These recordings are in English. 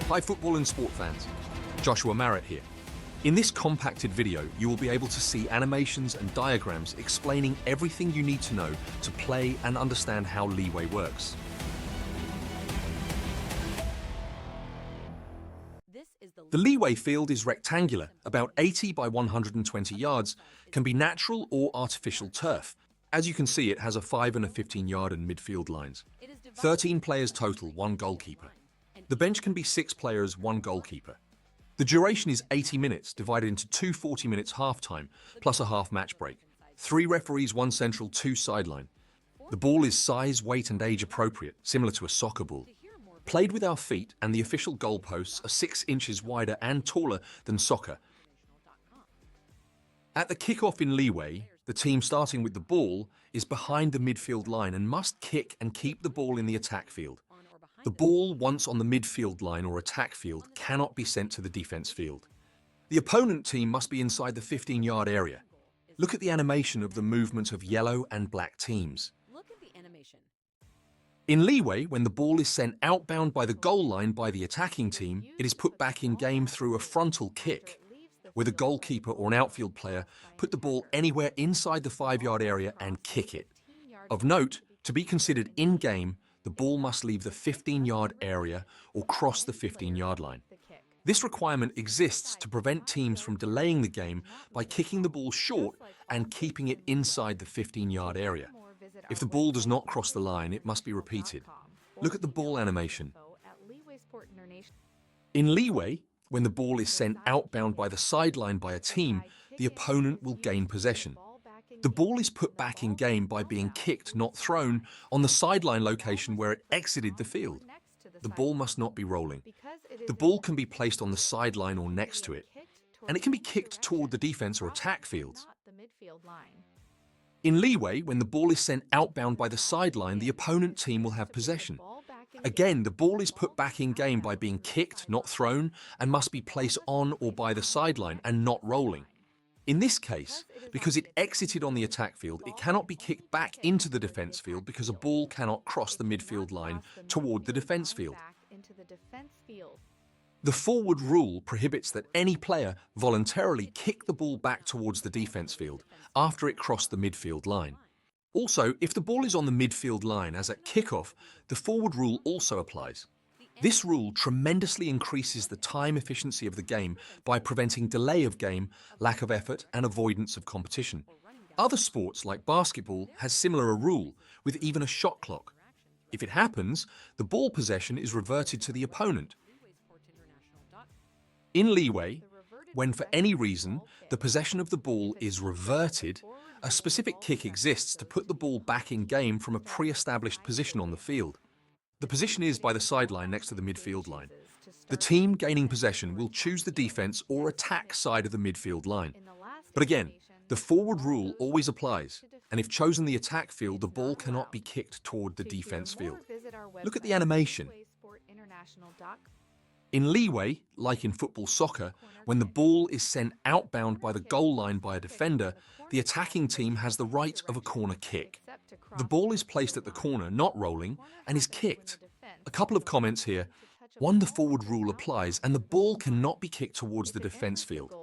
Hi football and sport fans, Joshua Marrett here. In this compacted video, you will be able to see animations and diagrams explaining everything you need to know to play and understand how Leeway works. The Leeway field is rectangular, about 80 by 120 yards, can be natural or artificial turf. As you can see, it has a 5 and a 15-yard and midfield lines. 13 players total, 1 goalkeeper. The bench can be 6 players, 1 goalkeeper. The duration is 80 minutes, divided into 2 40 minutes half-time, plus a half match break. 3 referees, 1 central, 2 sideline. The ball is size, weight and age appropriate, similar to a soccer ball. Played with our feet, and the official goalposts are 6 inches wider and taller than soccer. At the kickoff in Leeway, the team starting with the ball is behind the midfield line and must kick and keep the ball in the attack field. The ball, once on the midfield line or attack field, cannot be sent to the defense field. The opponent team must be inside the 15-yard area. Look at the animation of the movement of yellow and black teams. In Leeway, when the ball is sent outbound by the goal line by the attacking team, it is put back in game through a frontal kick, where the goalkeeper or an outfield player put the ball anywhere inside the 5-yard area and kick it. Of note, to be considered in-game, the ball must leave the 15-yard area or cross the 15-yard line. This requirement exists to prevent teams from delaying the game by kicking the ball short and keeping it inside the 15-yard area. If the ball does not cross the line, it must be repeated. Look at the ball animation. In Leeway, when the ball is sent outbound by the sideline by a team, the opponent will gain possession. The ball is put back in game by being kicked, not thrown, on the sideline location where it exited the field. The ball must not be rolling. The ball can be placed on the sideline or next to it, and it can be kicked toward the defense or attack fields. In Leeway, when the ball is sent outbound by the sideline, the opponent team will have possession. Again, the ball is put back in game by being kicked, not thrown, and must be placed on or by the sideline and not rolling. In this case, because it exited on the attack field, it cannot be kicked back into the defense field because a ball cannot cross the midfield line toward the defense field. The forward rule prohibits that any player voluntarily kick the ball back towards the defense field after it crossed the midfield line. Also, if the ball is on the midfield line as at kickoff, the forward rule also applies. This rule tremendously increases the time efficiency of the game by preventing delay of game, lack of effort, and avoidance of competition. Other sports like basketball has similar a rule, with even a shot clock. If it happens, the ball possession is reverted to the opponent. In Leeway, when for any reason the possession of the ball is reverted, a specific kick exists to put the ball back in game from a pre-established position on the field. The position is by the sideline next to the midfield line. The team gaining possession will choose the defense or attack side of the midfield line. But again, the forward rule always applies, and if chosen the attack field, the ball cannot be kicked toward the defense field. Look at the animation. In Leeway, like in football soccer, when the ball is sent outbound by the goal line by a defender, the attacking team has the right of a corner kick. The ball is placed at the corner, not rolling, and is kicked. A couple of comments here. 1, the forward rule applies, and the ball cannot be kicked towards the defense field.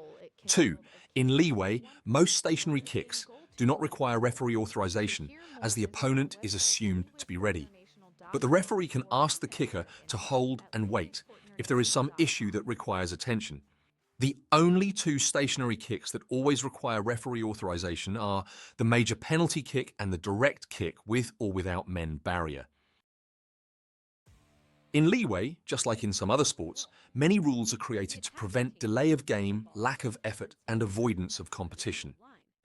2, in Leeway, most stationary kicks do not require referee authorization, as the opponent is assumed to be ready. But the referee can ask the kicker to hold and wait if there is some issue that requires attention. The only 2 stationary kicks that always require referee authorization are the major penalty kick and the direct kick with or without men barrier. In Leeway, just like in some other sports, many rules are created to prevent delay of game, lack of effort, and avoidance of competition.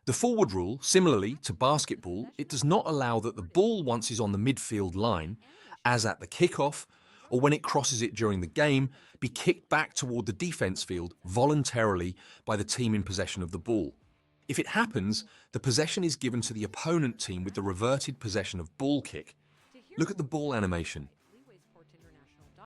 The forward rule, similarly to basketball, it does not allow that the ball once is on the midfield line, as at the kickoff, or when it crosses it during the game, be kicked back toward the defense field voluntarily by the team in possession of the ball. If it happens, the possession is given to the opponent team with the reverted possession of ball kick. Look at the ball animation.